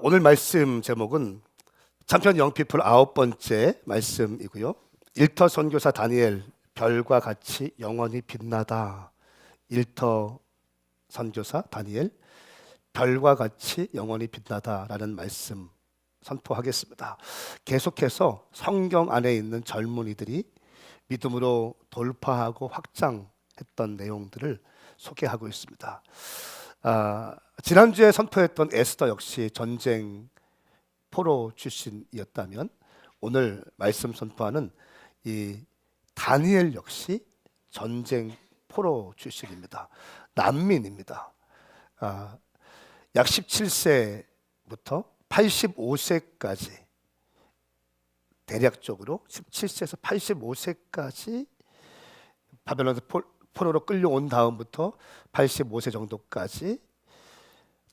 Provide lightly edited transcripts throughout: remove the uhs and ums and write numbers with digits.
오늘 말씀 제목은 참편 영피플 9번째 말씀이고요. 일터 선교사 다니엘, 별과 같이 영원히 빛나다. 일터 선교사 다니엘, 별과 같이 영원히 빛나다라는 말씀 선포하겠습니다. 계속해서 성경 안에 있는 젊은이들이 믿음으로 돌파하고 확장했던 내용들을 소개하고 있습니다. 지난주에 선포했던 에스더 역시 전쟁 포로 출신이었다면 오늘 말씀 선포하는 이 다니엘 역시 전쟁 포로 출신입니다. 난민입니다. 약 17세부터 85세까지 대략적으로 17세에서 85세까지 바벨론에서 포로로 끌려온 다음부터 85세 정도까지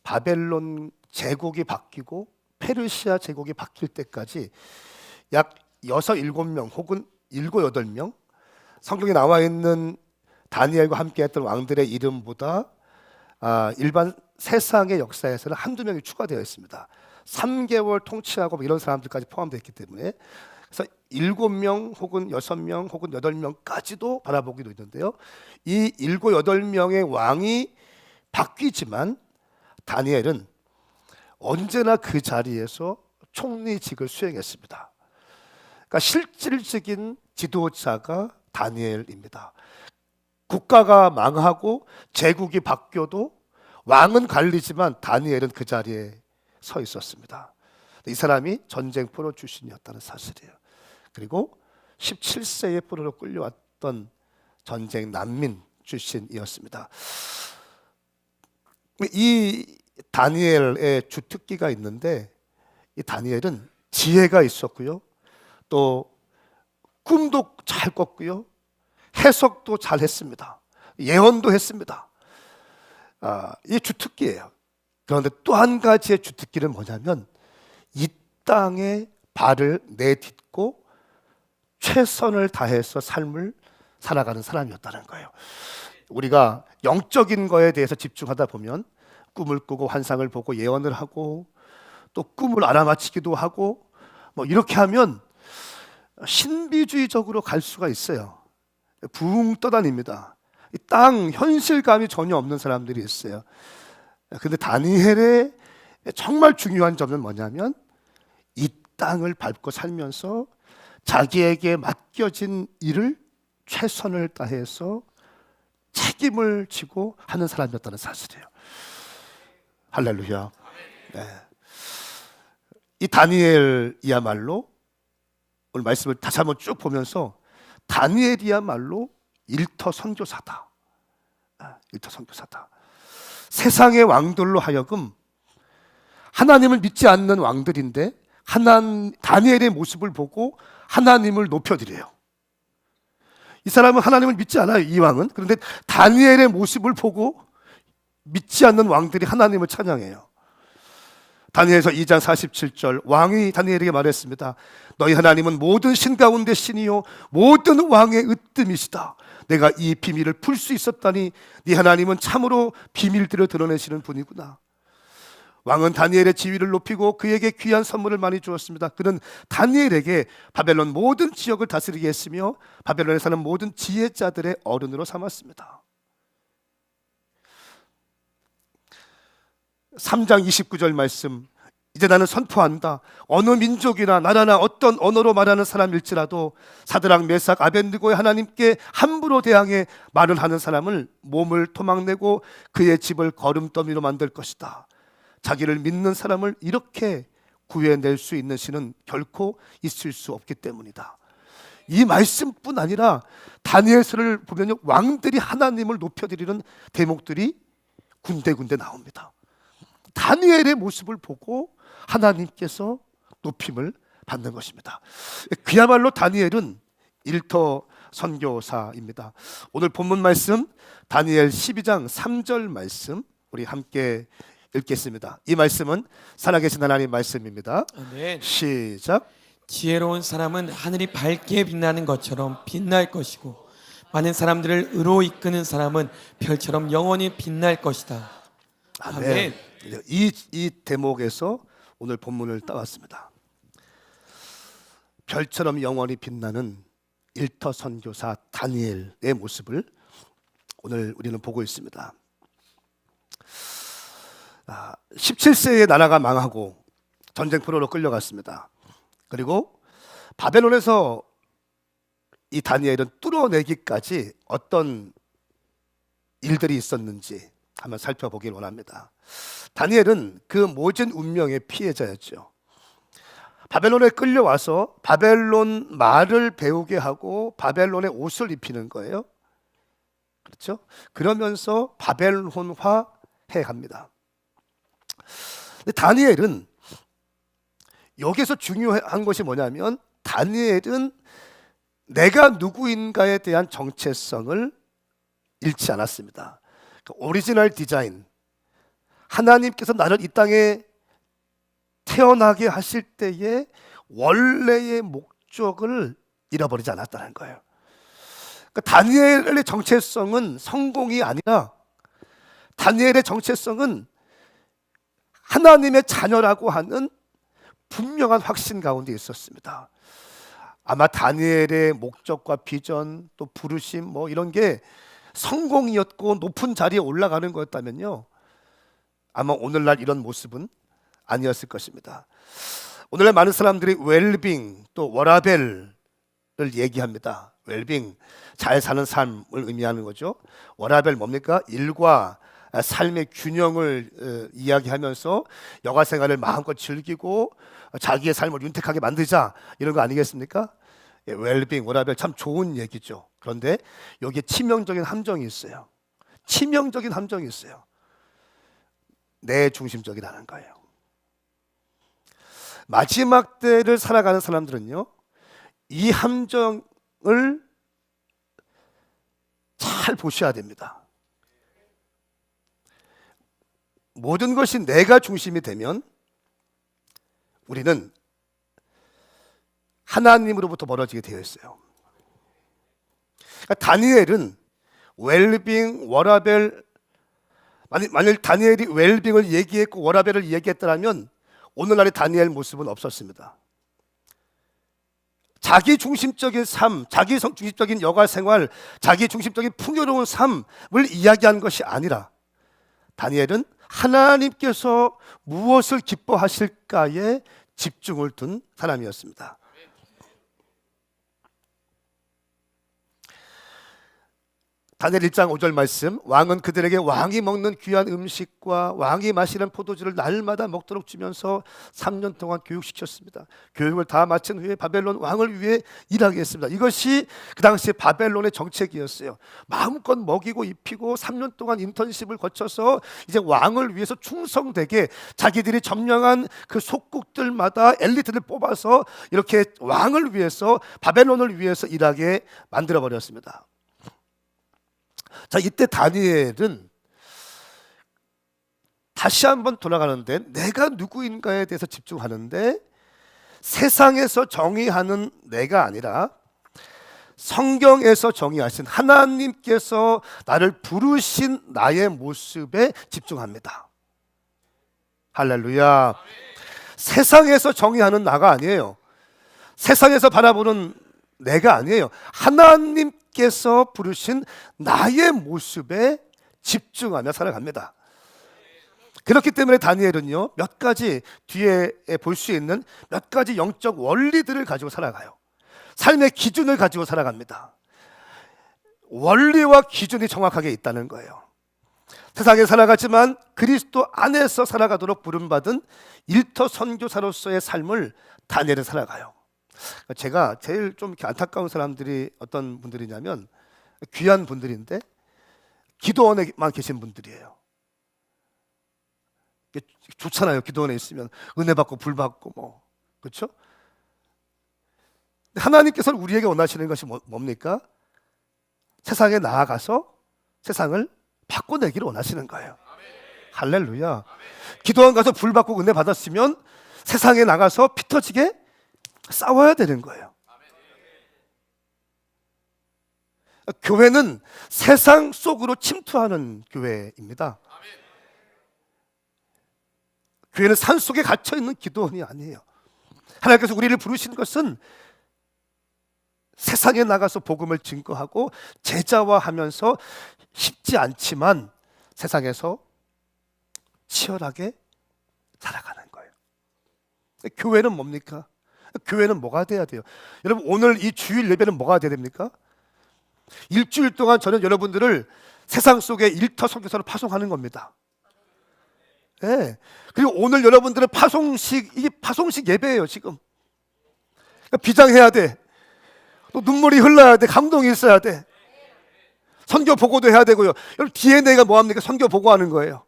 바벨론 제국이 바뀌고 페르시아 제국이 바뀔 때까지 약 6, 7명 혹은 7, 8명 성경에 나와 있는 다니엘과 함께 했던 왕들의 이름보다 일반 세상의 역사에서는 한두 명이 추가되어 있습니다. 3개월 통치하고 이런 사람들까지 포함되어 있기 때문에 그래서 7명 혹은 6명 혹은 8명까지도 바라보기도 있는데요. 이 7, 8명의 왕이 바뀌지만 다니엘은 언제나 그 자리에서 총리직을 수행했습니다. 그러니까 실질적인 지도자가 다니엘입니다. 국가가 망하고 제국이 바뀌어도 왕은 갈리지만 다니엘은 그 자리에 서 있었습니다. 이 사람이 전쟁 포로 출신이었다는 사실이에요. 그리고 17세에 포로로 끌려왔던 전쟁 난민 출신이었습니다. 이 다니엘의 주특기가 있는데 이 다니엘은 지혜가 있었고요. 또 꿈도 잘 꿨고요. 해석도 잘 했습니다. 예언도 했습니다. 이 주특기예요. 그런데 또 한 가지의 주특기는 뭐냐면 이 땅에 발을 내딛고 최선을 다해서 삶을 살아가는 사람이었다는 거예요. 우리가 영적인 거에 대해서 집중하다 보면 꿈을 꾸고 환상을 보고 예언을 하고 또 꿈을 알아맞히기도 하고 뭐 이렇게 하면 신비주의적으로 갈 수가 있어요. 붕 떠다닙니다. 이 땅 현실감이 전혀 없는 사람들이 있어요. 근데 다니엘의 정말 중요한 점은 뭐냐면 이 땅을 밟고 살면서 자기에게 맡겨진 일을 최선을 다해서 책임을 지고 하는 사람이었다는 사실이에요. 할렐루야. 네. 이 다니엘이야말로 오늘 말씀을 다시 한번 쭉 보면서 다니엘이야말로 일터 선교사다. 일터 선교사다. 세상의 왕들로 하여금 하나님을 믿지 않는 왕들인데 다니엘의 모습을 보고 하나님을 높여드려요. 이 사람은 하나님을 믿지 않아요, 이 왕은. 그런데 다니엘의 모습을 보고 믿지 않는 왕들이 하나님을 찬양해요. 다니엘서 2장 47절 왕이 다니엘에게 말했습니다. 너희 하나님은 모든 신 가운데 신이요 모든 왕의 으뜸이시다. 내가 이 비밀을 풀 수 있었다니 네 하나님은 참으로 비밀들을 드러내시는 분이구나. 왕은 다니엘의 지위를 높이고 그에게 귀한 선물을 많이 주었습니다. 그는 다니엘에게 바벨론 모든 지역을 다스리게 했으며 바벨론에 사는 모든 지혜자들의 어른으로 삼았습니다. 3장 29절 말씀, 이제 나는 선포한다. 어느 민족이나 나라나 어떤 언어로 말하는 사람일지라도 사드락 메삭 아벤느고의 하나님께 함부로 대항해 말을 하는 사람을 몸을 토막내고 그의 집을 거름더미로 만들 것이다. 자기를 믿는 사람을 이렇게 구해낼 수 있는 신은 결코 있을 수 없기 때문이다. 이 말씀뿐 아니라 다니엘서를 보면 왕들이 하나님을 높여드리는 대목들이 군데군데 나옵니다. 다니엘의 모습을 보고 하나님께서 높임을 받는 것입니다. 그야말로 다니엘은 일터 선교사입니다. 오늘 본문 말씀 다니엘 12장 3절 말씀 우리 함께 읽겠습니다. 이 말씀은 살아계신 하나님 말씀입니다. 아멘. 시작. 지혜로운 사람은 하늘이 밝게 빛나는 것처럼 빛날 것이고 많은 사람들을 의로 이끄는 사람은 별처럼 영원히 빛날 것이다. 아멘. 이 대목에서 오늘 본문을 따왔습니다. 별처럼 영원히 빛나는 일터 선교사 다니엘의 모습을 오늘 우리는 보고 있습니다. 17세에 나라가 망하고 전쟁포로로 끌려갔습니다. 그리고 바벨론에서 이 다니엘은 뚫어내기까지 어떤 일들이 있었는지 한번 살펴보길 원합니다. 다니엘은 그 모진 운명의 피해자였죠. 바벨론에 끌려와서 바벨론 말을 배우게 하고 바벨론의 옷을 입히는 거예요. 그렇죠? 그러면서 바벨론화 해갑니다. 근데 다니엘은 여기서 중요한 것이 뭐냐면 다니엘은 내가 누구인가에 대한 정체성을 잃지 않았습니다. 오리지널 디자인, 하나님께서 나를 이 땅에 태어나게 하실 때의 원래의 목적을 잃어버리지 않았다는 거예요. 그러니까 다니엘의 정체성은 성공이 아니라 다니엘의 정체성은 하나님의 자녀라고 하는 분명한 확신 가운데 있었습니다. 아마 다니엘의 목적과 비전 또 부르심 뭐 이런 게 성공이었고 높은 자리에 올라가는 거였다면요, 아마 오늘날 이런 모습은 아니었을 것입니다. 오늘날 많은 사람들이 웰빙 또 워라벨을 얘기합니다. 웰빙, 잘 사는 삶을 의미하는 거죠. 워라벨 뭡니까? 일과 삶의 균형을 이야기하면서 여가 생활을 마음껏 즐기고 자기의 삶을 윤택하게 만들자, 이런 거 아니겠습니까? 웰빙, 워라벨 참 좋은 얘기죠. 그런데 여기에 치명적인 함정이 있어요. 치명적인 함정이 있어요. 내 중심적이라는 거예요. 마지막 때를 살아가는 사람들은요, 이 함정을 잘 보셔야 됩니다. 모든 것이 내가 중심이 되면 우리는 하나님으로부터 멀어지게 되어 있어요. 그러니까 다니엘은 웰빙, 워라벨, 만일 다니엘이 웰빙을 얘기했고 워라벨을 얘기했더라면 오늘날의 다니엘 모습은 없었습니다. 자기 중심적인 삶, 자기 중심적인 여가 생활, 자기 중심적인 풍요로운 삶을 이야기한 것이 아니라 다니엘은 하나님께서 무엇을 기뻐하실까에 집중을 둔 사람이었습니다. 다니엘 1장 5절 말씀, 왕은 그들에게 왕이 먹는 귀한 음식과 왕이 마시는 포도주를 날마다 먹도록 주면서 3년 동안 교육시켰습니다. 교육을 다 마친 후에 바벨론 왕을 위해 일하게 했습니다. 이것이 그 당시 바벨론의 정책이었어요. 마음껏 먹이고 입히고 3년 동안 인턴십을 거쳐서 이제 왕을 위해서 충성되게 자기들이 점령한 그 속국들마다 엘리트를 뽑아서 이렇게 왕을 위해서, 바벨론을 위해서 일하게 만들어버렸습니다. 자, 이때 다니엘은 다시 한번 돌아가는데 내가 누구인가에 대해서 집중하는데 세상에서 정의하는 내가 아니라 성경에서 정의하신 하나님께서 나를 부르신 나의 모습에 집중합니다. 할렐루야. 세상에서 정의하는 나가 아니에요. 세상에서 바라보는 내가 아니에요. 하나님께서 부르신 나의 모습에 집중하며 살아갑니다. 그렇기 때문에 다니엘은요, 몇 가지 뒤에 볼 수 있는 몇 가지 영적 원리들을 가지고 살아가요. 삶의 기준을 가지고 살아갑니다. 원리와 기준이 정확하게 있다는 거예요. 세상에 살아가지만 그리스도 안에서 살아가도록 부름받은 일터 선교사로서의 삶을 다니엘은 살아가요. 제가 제일 좀 이렇게 안타까운 사람들이 어떤 분들이냐면 귀한 분들인데 기도원에만 계신 분들이에요. 좋잖아요. 기도원에 있으면 은혜 받고 불 받고 뭐, 그렇죠? 하나님께서는 우리에게 원하시는 것이 뭡니까? 세상에 나아가서 세상을 바꿔내기를 원하시는 거예요. 할렐루야. 기도원 가서 불 받고 은혜 받았으면 세상에 나가서 피 터지게 싸워야 되는 거예요. 교회는 세상 속으로 침투하는 교회입니다. 교회는 산속에 갇혀 있는 기도원이 아니에요. 하나님께서 우리를 부르신 것은 세상에 나가서 복음을 증거하고 제자화하면서 쉽지 않지만 세상에서 치열하게 살아가는 거예요. 교회는 뭡니까? 교회는 뭐가 돼야 돼요? 여러분, 오늘 이 주일 예배는 뭐가 돼야 됩니까? 일주일 동안 저는 여러분들을 세상 속에 일터 선교사로 파송하는 겁니다. 네. 그리고 오늘 여러분들은 이게 파송식 예배예요. 지금 그러니까 비장해야 돼. 또 눈물이 흘러야 돼. 감동이 있어야 돼. 선교 보고도 해야 되고요. 여러분, DNA가 뭐합니까? 선교 보고하는 거예요.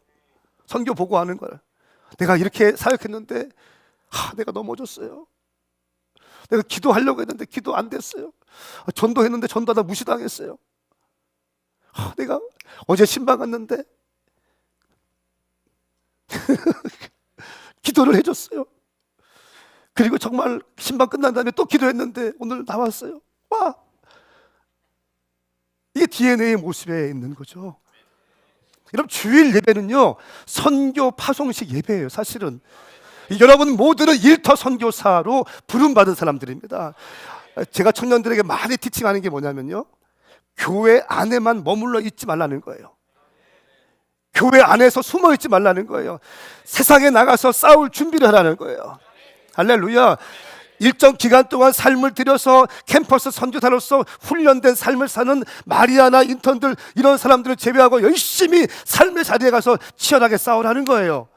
선교 보고하는 거예요. 내가 이렇게 사역했는데 내가 넘어졌어요. 내가 기도하려고 했는데 기도 안 됐어요. 전도했는데 전도하다 무시당했어요. 내가 어제 신방 갔는데 기도를 해줬어요. 그리고 정말 신방 끝난 다음에 또 기도했는데 오늘 나왔어요. 와, 이게 DNA의 모습에 있는 거죠. 여러분, 주일 예배는요 선교 파송식 예배예요. 사실은 여러분 모두는 일터 선교사로 부름받은 사람들입니다. 제가 청년들에게 많이 티칭하는 게 뭐냐면요, 교회 안에만 머물러 있지 말라는 거예요. 교회 안에서 숨어 있지 말라는 거예요. 세상에 나가서 싸울 준비를 하라는 거예요. 할렐루야. 일정 기간 동안 삶을 들여서 캠퍼스 선교사로서 훈련된 삶을 사는 마리아나 인턴들, 이런 사람들을 제외하고 열심히 삶의 자리에 가서 치열하게 싸우라는 거예요.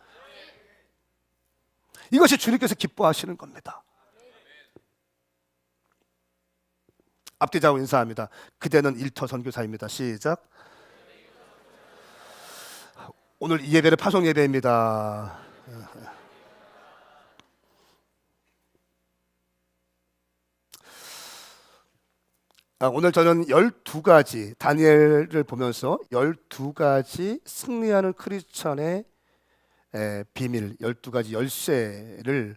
이것이 주님께서 기뻐하시는 겁니다. 앞뒤자고 인사합니다. 그대는 일터 선교사입니다. 시작. 오늘 이 예배는 파송 예배입니다. 오늘 저는 12가지 다니엘을 보면서 12가지 승리하는 크리스천의 비밀, 12가지 열쇠를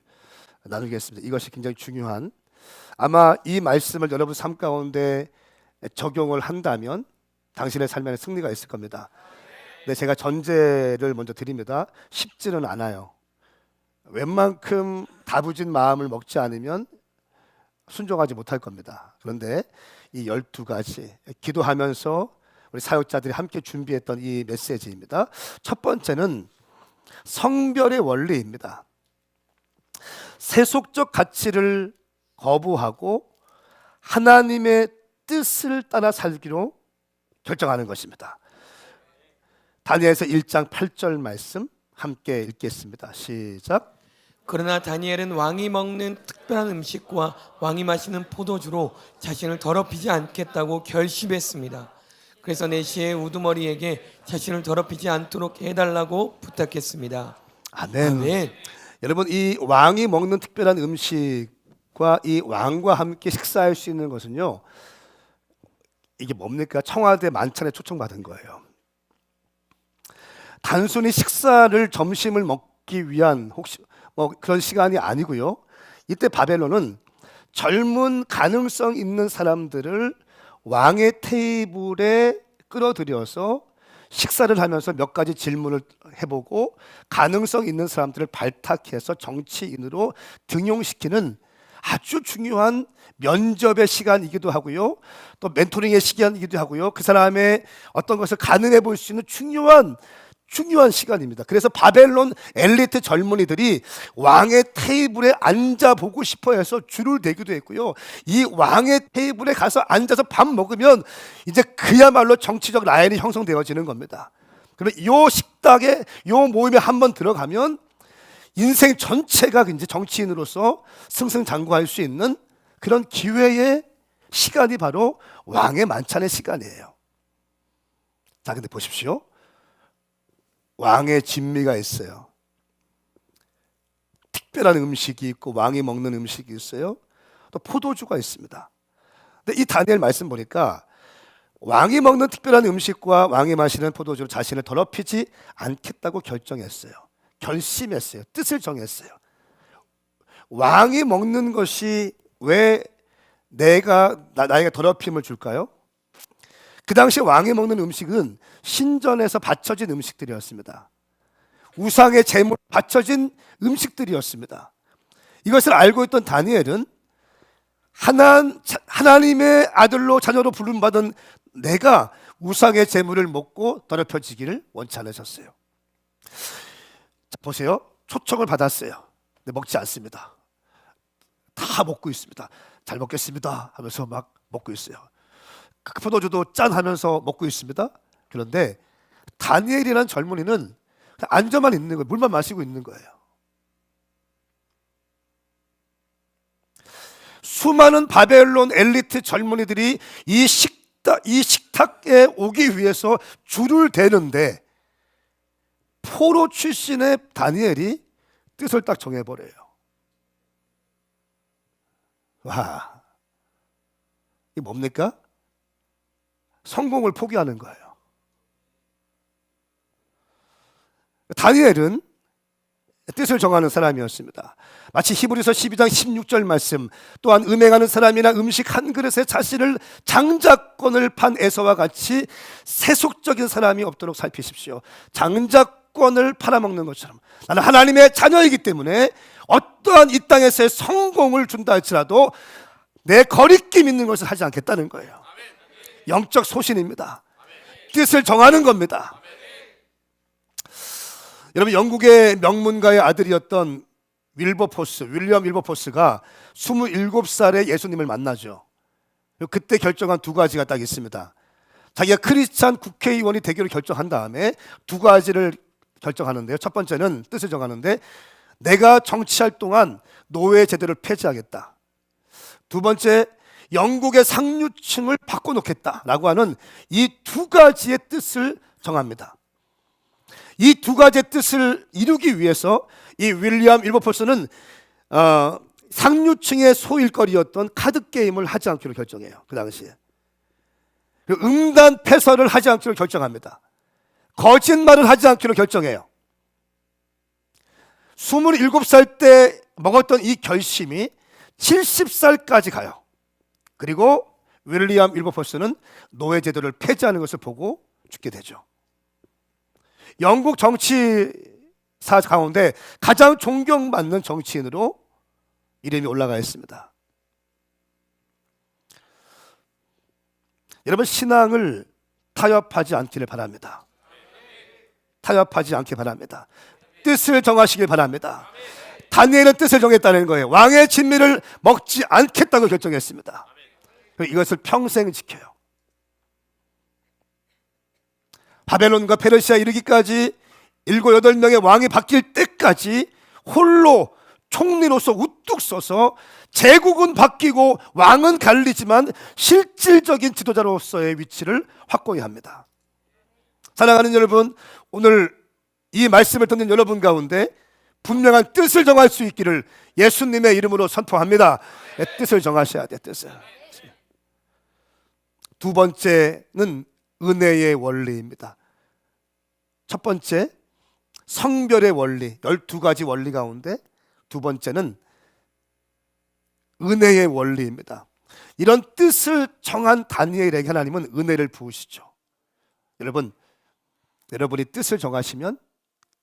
나누겠습니다. 이것이 굉장히 중요한, 아마 이 말씀을 여러분 삶 가운데 적용을 한다면 당신의 삶에 승리가 있을 겁니다. 네, 제가 전제를 먼저 드립니다. 쉽지는 않아요. 웬만큼 다부진 마음을 먹지 않으면 순종하지 못할 겁니다. 그런데 이 12가지 기도하면서 우리 사역자들이 함께 준비했던 이 메시지입니다. 첫 번째는 성별의 원리입니다. 세속적 가치를 거부하고 하나님의 뜻을 따라 살기로 결정하는 것입니다. 다니엘서 1장 8절 말씀 함께 읽겠습니다. 시작. 그러나 다니엘은 왕이 먹는 특별한 음식과 왕이 마시는 포도주로 자신을 더럽히지 않겠다고 결심했습니다. 그래서 내시의 우두머리에게 자신을 더럽히지 않도록 해달라고 부탁했습니다. 아멘. 아멘. 여러분, 이 왕이 먹는 특별한 음식과 이 왕과 함께 식사할 수 있는 것은요, 이게 뭡니까? 청와대 만찬에 초청받은 거예요. 단순히 식사를, 점심을 먹기 위한 혹시 그런 시간이 아니고요. 이때 바벨론은 젊은 가능성 있는 사람들을 왕의 테이블에 끌어들여서 식사를 하면서 몇 가지 질문을 해보고 가능성 있는 사람들을 발탁해서 정치인으로 등용시키는 아주 중요한 면접의 시간이기도 하고요. 또 멘토링의 시간이기도 하고요. 그 사람의 어떤 것을 가능해 볼 수 있는 중요한 시간입니다. 그래서 바벨론 엘리트 젊은이들이 왕의 테이블에 앉아보고 싶어 해서 줄을 대기도 했고요. 이 왕의 테이블에 가서 앉아서 밥 먹으면 이제 그야말로 정치적 라인이 형성되어지는 겁니다. 그러면 이 식탁에, 이 모임에 한번 들어가면 인생 전체가 이제 정치인으로서 승승장구할 수 있는 그런 기회의 시간이 바로 왕의 만찬의 시간이에요. 자, 근데 보십시오. 왕의 진미가 있어요. 특별한 음식이 있고 왕이 먹는 음식이 있어요. 또 포도주가 있습니다. 근데 이 다니엘 말씀 보니까 왕이 먹는 특별한 음식과 왕이 마시는 포도주로 자신을 더럽히지 않겠다고 결정했어요. 결심했어요. 뜻을 정했어요. 왕이 먹는 것이 왜 나에게 더럽힘을 줄까요? 그 당시 왕이 먹는 음식은 신전에서 바쳐진 음식들이었습니다. 우상의 제물 바쳐진 음식들이었습니다. 이것을 알고 있던 다니엘은 하나님의 아들로 자녀로 부름받은 내가 우상의 제물을 먹고 더럽혀지기를 원치 않으셨어요. 자, 보세요. 초청을 받았어요. 근데 먹지 않습니다. 다 먹고 있습니다. 잘 먹겠습니다 하면서 막 먹고 있어요. 그 포도주도 짠 하면서 먹고 있습니다. 그런데 다니엘이라는 젊은이는 그냥 앉아만 있는 거예요. 물만 마시고 있는 거예요. 수많은 바벨론 엘리트 젊은이들이 이 식탁에 오기 위해서 줄을 대는데 포로 출신의 다니엘이 뜻을 딱 정해버려요. 와, 이게 뭡니까? 성공을 포기하는 거예요. 다니엘은 뜻을 정하는 사람이었습니다. 마치 히브리서 12장 16절 말씀, 또한 음행하는 사람이나 음식 한 그릇에 자신을 장자권을 판 에서와 같이 세속적인 사람이 없도록 살피십시오. 장자권을 팔아먹는 것처럼 나는 하나님의 자녀이기 때문에 어떠한 이 땅에서의 성공을 준다 할지라도 내 거리낌 있는 것을 하지 않겠다는 거예요. 영적 소신입니다. 뜻을 정하는 겁니다. 여러분, 영국의 명문가의 아들이었던 윌리엄 윌버포스가 27살에 예수님을 만나죠. 그때 결정한 두 가지가 딱 있습니다. 자기가 크리스찬 국회의원이 되기로 결정한 다음에 두 가지를 결정하는데요. 첫 번째는 뜻을 정하는데 내가 정치할 동안 노예 제도를 폐지하겠다. 두 번째, 영국의 상류층을 바꿔놓겠다라고 하는 이 두 가지의 뜻을 정합니다. 이 두 가지의 뜻을 이루기 위해서 이 윌리엄 윌버포스는 상류층의 소일거리였던 카드 게임을 하지 않기로 결정해요. 그 당시에 음란 패설을 하지 않기로 결정합니다. 거짓말을 하지 않기로 결정해요. 27살 때 먹었던 이 결심이 70살까지 가요. 그리고 윌리엄 윌버포스는 노예 제도를 폐지하는 것을 보고 죽게 되죠. 영국 정치사 가운데 가장 존경받는 정치인으로 이름이 올라가 있습니다. 여러분, 신앙을 타협하지 않기를 바랍니다. 타협하지 않기 바랍니다. 뜻을 정하시길 바랍니다. 다니엘은 뜻을 정했다는 거예요. 왕의 진미를 먹지 않겠다고 결정했습니다. 이것을 평생 지켜요. 바벨론과 페르시아에 이르기까지 7, 8명의 왕이 바뀔 때까지 홀로 총리로서 우뚝 서서 제국은 바뀌고 왕은 갈리지만 실질적인 지도자로서의 위치를 확고히 합니다. 사랑하는 여러분, 오늘 이 말씀을 듣는 여러분 가운데 분명한 뜻을 정할 수 있기를 예수님의 이름으로 선포합니다. 뜻을 정하셔야 돼요. 뜻을. 두 번째는 은혜의 원리입니다. 첫 번째, 성별의 원리, 12가지 원리 가운데 두 번째는 은혜의 원리입니다. 이런 뜻을 정한 다니엘에게 하나님은 은혜를 부으시죠. 여러분, 여러분이 뜻을 정하시면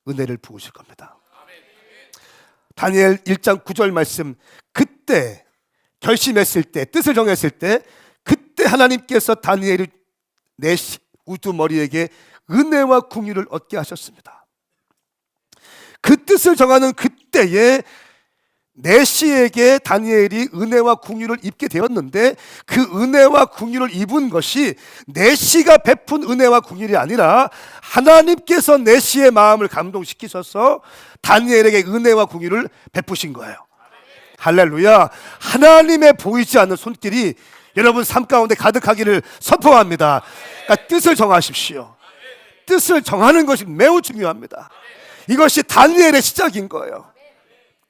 은혜를 부으실 겁니다. 다니엘 1장 9절 말씀, 그때 결심했을 때, 뜻을 정했을 때 그때 하나님께서 다니엘의 우두머리에게 은혜와 궁유를 얻게 하셨습니다. 그 뜻을 정하는 그때에 내시에게 다니엘이 은혜와 궁유를 입게 되었는데 그 은혜와 궁유를 입은 것이 내시가 베푼 은혜와 궁유이 아니라 하나님께서 내시의 마음을 감동시키셔서 다니엘에게 은혜와 궁유를 베푸신 거예요. 할렐루야. 하나님의 보이지 않는 손길이 여러분 삶 가운데 가득하기를 선포합니다. 그러니까 뜻을 정하십시오. 뜻을 정하는 것이 매우 중요합니다. 이것이 다니엘의 시작인 거예요.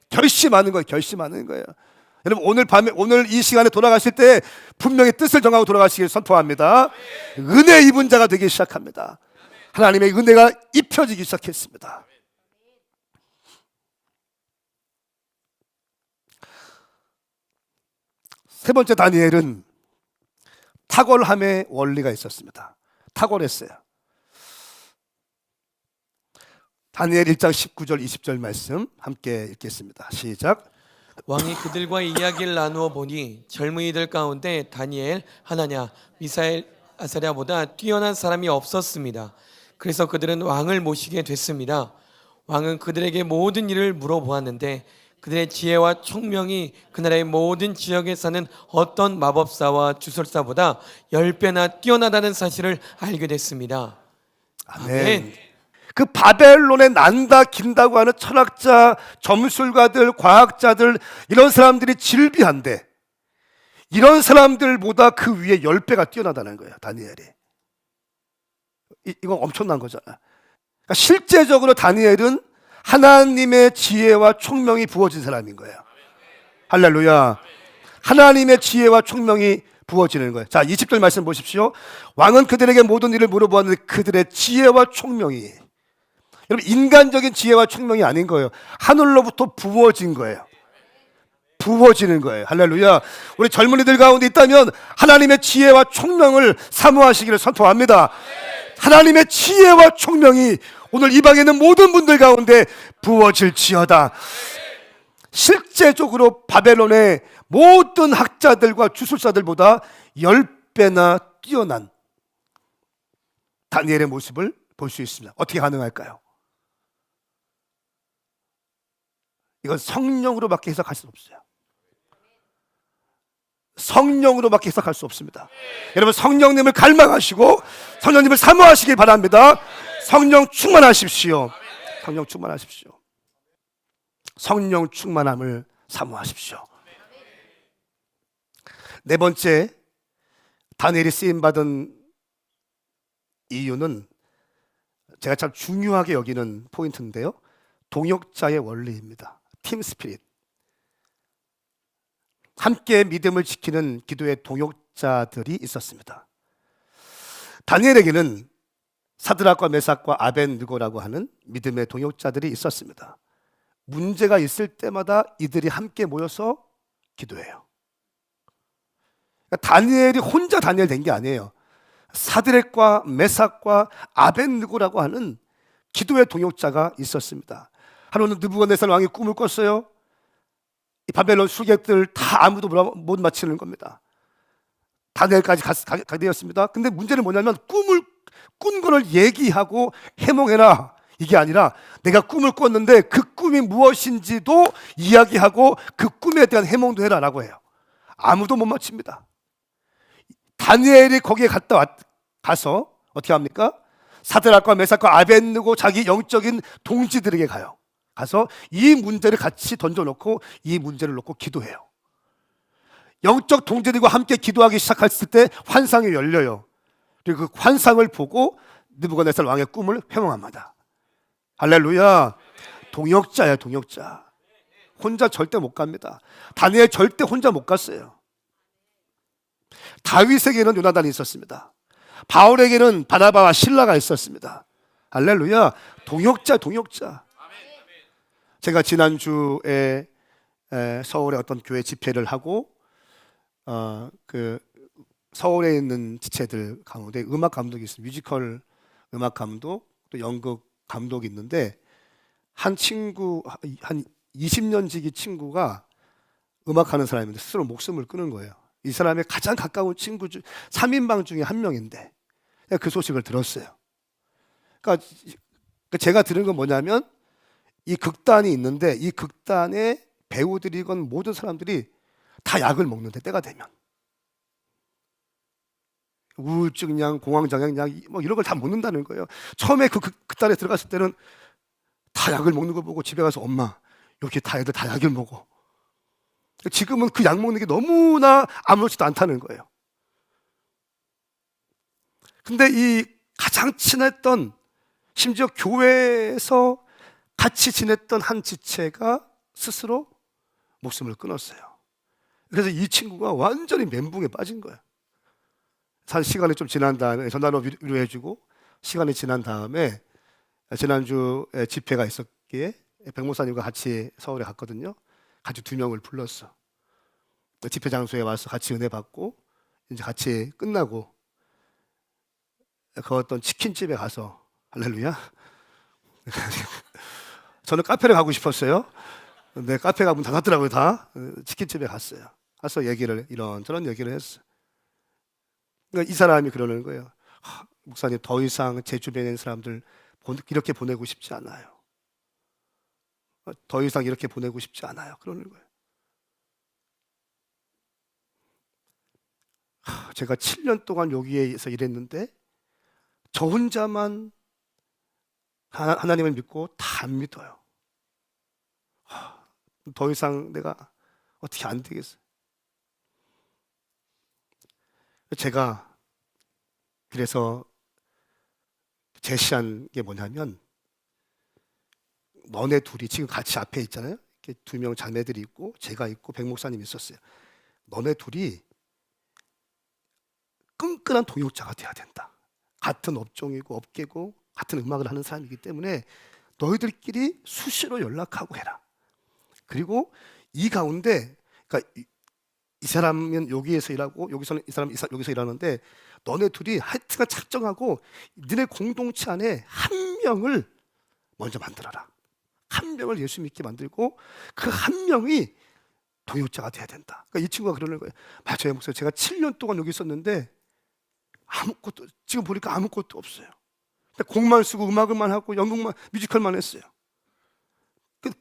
결심하는 거예요. 결심하는 거예요. 여러분, 오늘 밤에, 오늘 이 시간에 돌아가실 때 분명히 뜻을 정하고 돌아가시길 선포합니다. 은혜 입은 자가 되기 시작합니다. 하나님의 은혜가 입혀지기 시작했습니다. 세 번째, 다니엘은 탁월함의 원리가 있었습니다. 탁월했어요. 다니엘 1장 19절 20절 말씀 함께 읽겠습니다. 시작. 왕이 그들과 이야기를 나누어 보니 젊은이들 가운데 다니엘, 하나냐, 미사엘, 아사랴보다 뛰어난 사람이 없었습니다. 그래서 그들은 왕을 모시게 됐습니다. 왕은 그들에게 모든 일을 물어보았는데 그들의 지혜와 총명이 그 나라의 모든 지역에 사는 어떤 마법사와 주술사보다 10배나 뛰어나다는 사실을 알게 됐습니다. 아멘. 그 바벨론에 난다 긴다고 하는 철학자, 점술가들, 과학자들 이런 사람들이 질비한데 이런 사람들보다 그 위에 10배가 뛰어나다는 거예요. 다니엘이. 이건 엄청난 거잖아. 그러니까 실제적으로 다니엘은 하나님의 지혜와 총명이 부어진 사람인 거예요. 할렐루야. 하나님의 지혜와 총명이 부어지는 거예요. 자, 20절 말씀 보십시오. 왕은 그들에게 모든 일을 물어보았는데 그들의 지혜와 총명이, 여러분, 인간적인 지혜와 총명이 아닌 거예요. 하늘로부터 부어진 거예요. 부어지는 거예요. 할렐루야. 우리 젊은이들 가운데 있다면 하나님의 지혜와 총명을 사모하시기를 선포합니다. 하나님의 지혜와 총명이 오늘 이 방에 있는 모든 분들 가운데 부어질지어다. 실제적으로 바벨론의 모든 학자들과 주술사들보다 10배나 뛰어난 다니엘의 모습을 볼 수 있습니다. 어떻게 가능할까요? 이건 성령으로밖에 해석할 수 없어요. 성령으로밖에 해석할 수 없습니다. 여러분, 성령님을 갈망하시고 성령님을 사모하시길 바랍니다. 성령 충만하십시오. 성령 충만하십시오. 성령 충만함을 사모하십시오. 네 번째, 다니엘이 쓰임받은 이유는 제가 참 중요하게 여기는 포인트인데요, 동역자의 원리입니다. 팀 스피릿. 함께 믿음을 지키는 기도의 동역자들이 있었습니다. 다니엘에게는 사드락과 메삭과 아벤느고라고 하는 믿음의 동역자들이 있었습니다. 문제가 있을 때마다 이들이 함께 모여서 기도해요. 그러니까 다니엘이 혼자 다니엘 된 게 아니에요. 사드락과 메삭과 아벤느고라고 하는 기도의 동역자가 있었습니다. 하루는 느부갓네살 왕이 꿈을 꿨어요. 이 바벨론 수객들 다 아무도 못 맞히는 겁니다. 다니엘까지 가게 되었습니다. 근데 문제는 뭐냐면 꿈을 꾼 거를 얘기하고 해몽해라, 이게 아니라 내가 꿈을 꿨는데 그 꿈이 무엇인지도 이야기하고 그 꿈에 대한 해몽도 해라라고 해요. 아무도 못 맞춥니다. 다니엘이 거기에 가서 어떻게 합니까? 사드락과 메삭과 아벤느고 자기 영적인 동지들에게 가서 이 문제를 같이 던져놓고 이 문제를 놓고 기도해요. 영적 동지들과 함께 기도하기 시작했을 때 환상이 열려요. 그리고 그 환상을 보고 느부갓네살 왕의 꿈을 회몽합니다. 할렐루야. 동역자야, 동역자. 혼자 절대 못 갑니다. 다니엘 절대 혼자 못 갔어요. 다윗에게는 요나단이 있었습니다. 바울에게는 바나바와 실라가 있었습니다. 할렐루야. 동역자, 동역자. 제가 지난주에 서울의 어떤 교회 집회를 하고 그 서울에 있는 지체들 가운데 음악 감독이 있습니다. 뮤지컬 음악 감독, 또 연극 감독이 있는데 한 친구, 한 20년 지기 친구가 음악하는 사람인데 스스로 목숨을 끊은 거예요. 이 사람의 가장 가까운 친구 중 3인방 중에 한 명인데 그 소식을 들었어요. 그러니까 제가 들은 건 뭐냐면 이 극단이 있는데 이 극단의 배우들이건 모든 사람들이 다 약을 먹는데 때가 되면 우울증약, 공황장애약 뭐 이런 걸 다 먹는다는 거예요. 처음에 그 극단에 들어갔을 때는 다 약을 먹는 걸 보고 집에 가서 엄마 여기 다 애들 다 약을 먹어. 지금은 그 약 먹는 게 너무나 아무렇지도 않다는 거예요. 근데 이 가장 친했던, 심지어 교회에서 같이 지냈던 한 지체가 스스로 목숨을 끊었어요. 그래서 이 친구가 완전히 멘붕에 빠진 거예요. 사실 시간이 좀 지난 다음에 전화로 위로해주고 시간이 지난 다음에 지난주에 집회가 있었기에 백 목사님과 같이 서울에 갔거든요. 같이 2명을 불렀어. 집회 장소에 와서 같이 은혜 받고 이제 같이 끝나고 그 어떤 치킨집에 가서 할렐루야 저는 카페를 가고 싶었어요. 근데 카페가 문 닫았더라고요. 다 치킨집에 갔어요. 가서 이런저런 얘기를 했어요. 그러니까 이 사람이 그러는 거예요. 목사님, 더 이상 제 주변에 있는 사람들 이렇게 보내고 싶지 않아요. 더 이상 이렇게 보내고 싶지 않아요. 그러는 거예요. 제가 7년 동안 여기에서 일했는데 저 혼자만 하나님을 믿고 다 안 믿어요. 더 이상 내가 어떻게 안 되겠어요. 제가 그래서 제시한 게 뭐냐면, 너네 둘이 지금 같이 앞에 있잖아요. 이렇게 2명 자매들이 있고 제가 있고 백 목사님이 있었어요. 너네 둘이 끈끈한 동역자가 돼야 된다. 같은 업종이고 업계고 같은 음악을 하는 사람이기 때문에 너희들끼리 수시로 연락하고 해라. 그리고 이 가운데, 그러니까 이 사람은 여기에서 일하고 여기서는 이 사람은 여기서 일하는데, 너네 둘이 하여튼간 작정하고 너네 공동체 안에 한 명을 먼저 만들어라. 한 명을 예수 믿게 만들고 그 한 명이 동역자가 돼야 된다. 그러니까 이 친구가 그러는 거예요. 맞아요, 목사님. 제가 7년 동안 여기 있었는데 아무것도, 지금 보니까 아무것도 없어요. 곡만 쓰고 음악을만 하고 연극만, 뮤지컬만 했어요.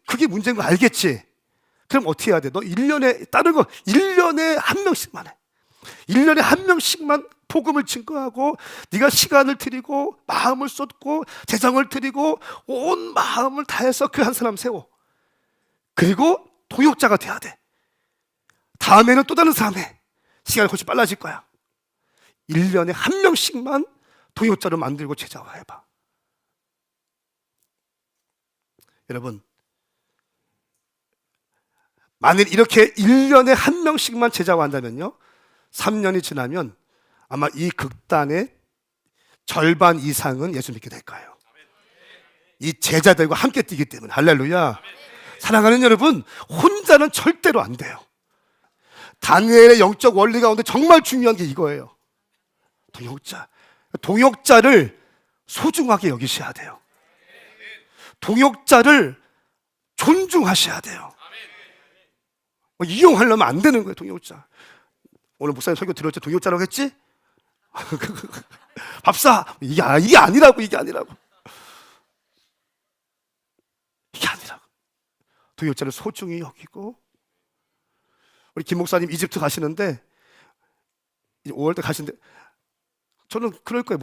그게 문제인 거 알겠지? 그럼 어떻게 해야 돼? 너 1년에 다른 거 1년에 한 명씩만 해. 1년에 한 명씩만 복음을 증거하고 네가 시간을 들이고 마음을 쏟고 재정을 들이고 온 마음을 다해서 그 한 사람 세워. 그리고 동역자가 돼야 돼. 다음에는 또 다른 사람 해. 시간이 훨씬 빨라질 거야. 1년에 한 명씩만 동역자로 만들고 제자화해봐. 여러분, 만일 이렇게 1년에 한 명씩만 제자화한다면요, 3년이 지나면 아마 이 극단의 절반 이상은 예수 믿게 될 거예요. 이 제자들과 함께 뛰기 때문에. 할렐루야. 사랑하는 여러분, 혼자는 절대로 안 돼요. 다니엘의 영적 원리 가운데 정말 중요한 게 이거예요. 동역자를 소중하게 여기셔야 돼요. 동역자를 존중하셔야 돼요. 이용하려면 안 되는 거예요. 동역자. 오늘 목사님 설교 들을 때 동역자라고 했지? 밥사. 이게 아니라고. 이게 아니라고. 동역자를 소중히 여기고. 우리 김 목사님 이집트 가시는데, 이제 5월 때 가시는데, 저는 그럴 거예요.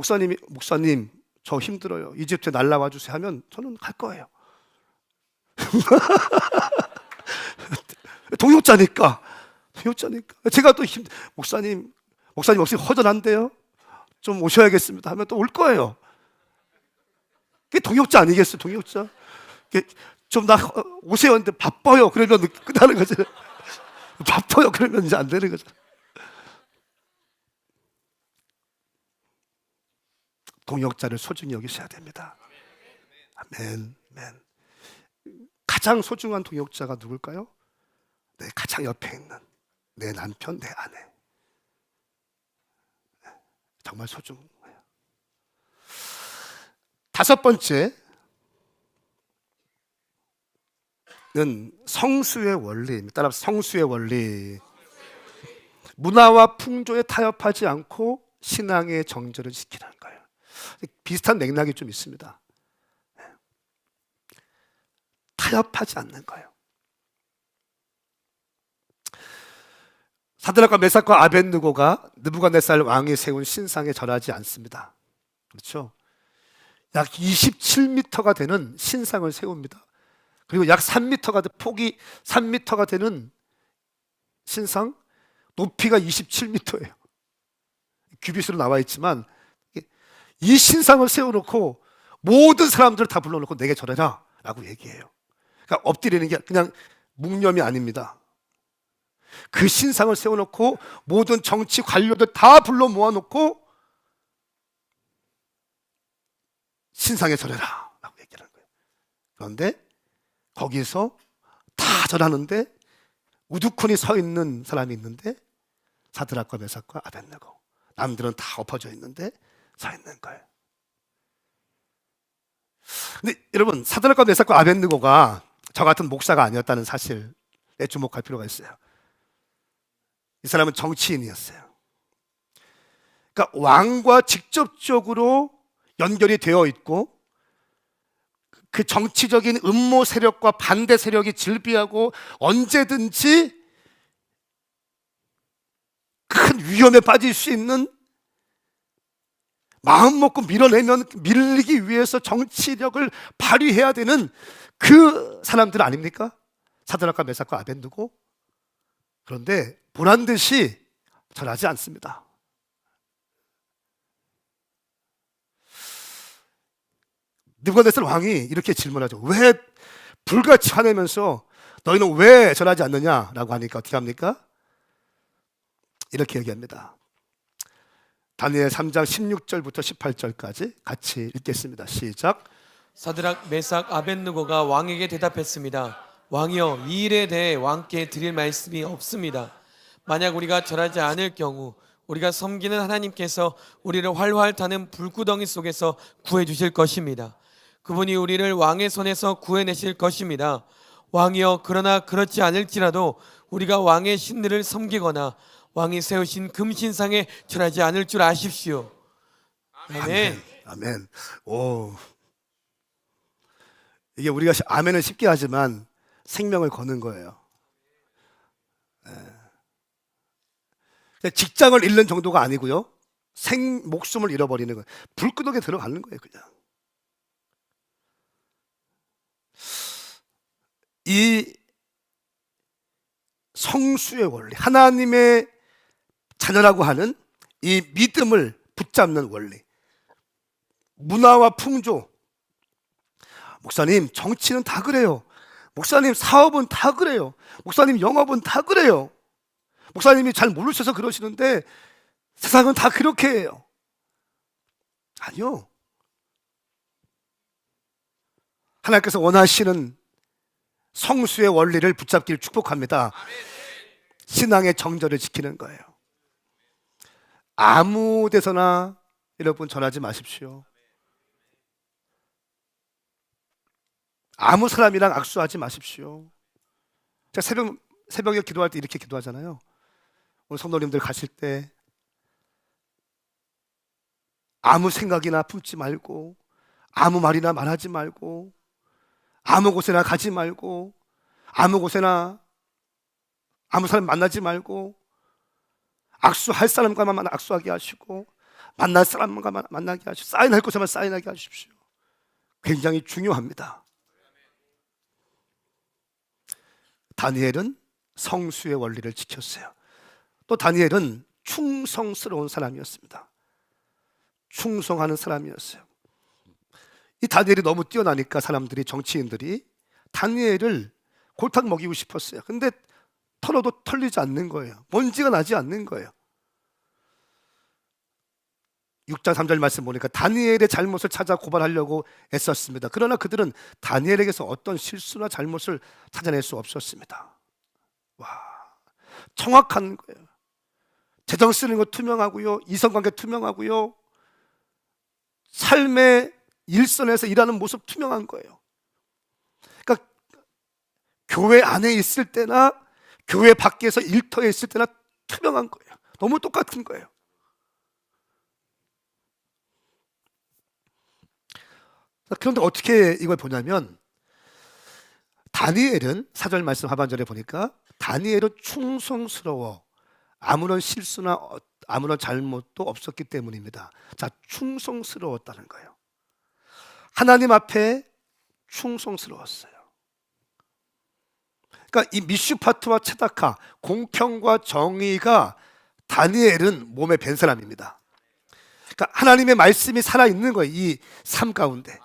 목사님 저 힘들어요. 이집트에 날라와 주세요 하면 저는 갈 거예요. 동역자니까. 제가 또 목사님 목소리 허전한데요, 좀 오셔야겠습니다 하면 또 올 거예요. 그게 동역자 아니겠어요? 동역자. 좀 나 오세요 하는데 바빠요 그러면 끝나는 거죠. 바빠요 그러면 이제 안 되는 거죠. 동역자를 소중히 여기셔야 됩니다. 아멘. 가장 소중한 동역자가 누굴까요? 내 가장 옆에 있는 내 남편, 내 아내. 정말 소중해요. 5번째는 성수의 원리입니다. 따라서 성수의 원리. 문화와 풍조에 타협하지 않고 신앙의 정절을 지키는 거예요. 비슷한 맥락이 좀 있습니다. 타협하지 않는 거예요. 사드락과 메삭과 아벳느고가 느부갓네살 왕이 세운 신상에 절하지 않습니다. 그렇죠? 약 27m가 되는 신상을 세웁니다. 그리고 약 3m가 폭이 3m가 되는 신상, 높이가 27m예요. 규빗으로 나와 있지만 이 신상을 세워놓고 모든 사람들을 다 불러놓고 내게 절해라 라고 얘기해요. 그러니까 엎드리는 게 그냥 묵념이 아닙니다. 그 신상을 세워놓고 모든 정치 관료들 다 불러 모아놓고 신상에 절해라 라고 얘기하는 거예요. 그런데 거기서 다 절하는데 우두커니 서 있는 사람이 있는데, 사드락과 메삭과 아벳느고, 남들은 다 엎어져 있는데 서 있는 거예요. 근데 여러분, 사드락과 메삭과 아벳느고가 저 같은 목사가 아니었다는 사실에 주목할 필요가 있어요. 이 사람은 정치인이었어요. 그러니까 왕과 직접적으로 연결이 되어 있고, 그 정치적인 음모 세력과 반대 세력이 질비하고 언제든지 큰 위험에 빠질 수 있는, 마음 먹고 밀어내면 밀리기 위해서 정치력을 발휘해야 되는 그 사람들 아닙니까? 사드락과 메삭과 아벳느고. 그런데 보란 듯이 절하지 않습니다. 느부갓네살 왕이 이렇게 질문하죠. 왜 불같이 화내면서 너희는 왜 절하지 않느냐라고 하니까 어떻게 합니까? 이렇게 얘기합니다. 다니엘 3장 16절부터 18절까지 같이 읽겠습니다. 시작. 사드락 메삭 아벳느고가 왕에게 대답했습니다. 왕이여, 이 일에 대해 왕께 드릴 말씀이 없습니다. 만약 우리가 절하지 않을 경우 우리가 섬기는 하나님께서 우리를 활활 타는 불구덩이 속에서 구해 주실 것입니다. 그분이 우리를 왕의 손에서 구해내실 것입니다. 왕이여, 그러나 그렇지 않을지라도 우리가 왕의 신들을 섬기거나 왕이 세우신 금신상에 절하지 않을 줄 아십시오. 아멘. 아멘. 오, 이게 우리가 아멘을 쉽게 하지만 생명을 거는 거예요. 직장을 잃는 정도가 아니고요, 목숨을 잃어버리는 거예요. 불구덩이에 들어가는 거예요, 그냥. 이 성수의 원리, 하나님의 자녀라고 하는 이 믿음을 붙잡는 원리, 문화와 풍조. 목사님, 정치는 다 그래요. 목사님, 사업은 다 그래요. 목사님, 영업은 다 그래요. 목사님이 잘 모르셔서 그러시는데 세상은 다 그렇게 해요. 아니요. 하나님께서 원하시는 성수의 원리를 붙잡기를 축복합니다. 신앙의 정절을 지키는 거예요. 아무 데서나 여러분 전하지 마십시오. 아무 사람이랑 악수하지 마십시오. 제가 새벽에 기도할 때 이렇게 기도하잖아요. 오늘 성도님들 가실 때 아무 생각이나 품지 말고, 아무 말이나 말하지 말고, 아무 곳에나 가지 말고, 아무 곳에나 아무 사람 만나지 말고, 악수할 사람과만 악수하게 하시고, 만날 사람과 만나게 하시고, 사인할 곳에만 사인하게 하십시오. 굉장히 중요합니다. 다니엘은 성수의 원리를 지켰어요. 또 다니엘은 충성스러운 사람이었습니다. 충성하는 사람이었어요. 이 다니엘이 너무 뛰어나니까 사람들이, 정치인들이 다니엘을 골탕 먹이고 싶었어요. 근데 털어도 털리지 않는 거예요. 먼지가 나지 않는 거예요. 6장 3절 말씀 보니까 다니엘의 잘못을 찾아 고발하려고 애썼습니다. 그러나 그들은 다니엘에게서 어떤 실수나 잘못을 찾아낼 수 없었습니다. 와, 정확한 거예요. 재정 쓰는 거 투명하고요, 이성관계 투명하고요, 삶의 일선에서 일하는 모습 투명한 거예요. 그러니까 교회 안에 있을 때나 교회 밖에서 일터에 있을 때나 투명한 거예요. 너무 똑같은 거예요. 그런데 어떻게 이걸 보냐면, 다니엘은 4절 말씀 하반절에 보니까 다니엘은 충성스러워 아무런 실수나 아무런 잘못도 없었기 때문입니다. 자, 충성스러웠다는 거예요. 하나님 앞에 충성스러웠어요. 그러니까 이 미슈파트와 체다카, 공평과 정의가 다니엘은 몸에 밴 사람입니다. 그러니까 하나님의 말씀이 살아있는 거예요. 이 삶 가운데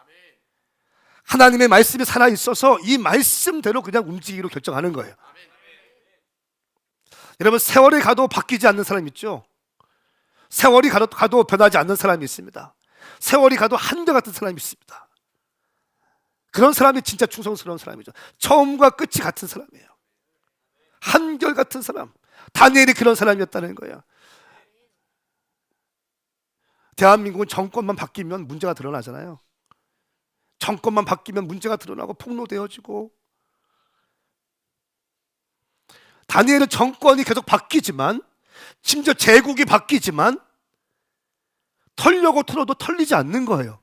하나님의 말씀이 살아있어서 이 말씀대로 그냥 움직이기로 결정하는 거예요. 여러분, 세월이 가도 바뀌지 않는 사람 있죠? 세월이 가도 변하지 않는 사람이 있습니다. 세월이 가도 한결같은 사람이 있습니다. 그런 사람이 진짜 충성스러운 사람이죠. 처음과 끝이 같은 사람이에요. 한결같은 사람. 다니엘이 그런 사람이었다는 거예요. 대한민국은 정권만 바뀌면 문제가 드러나잖아요. 정권만 바뀌면 문제가 드러나고 폭로되어지고, 다니엘은 정권이 계속 바뀌지만, 심지어 제국이 바뀌지만 털려고 털어도 털리지 않는 거예요.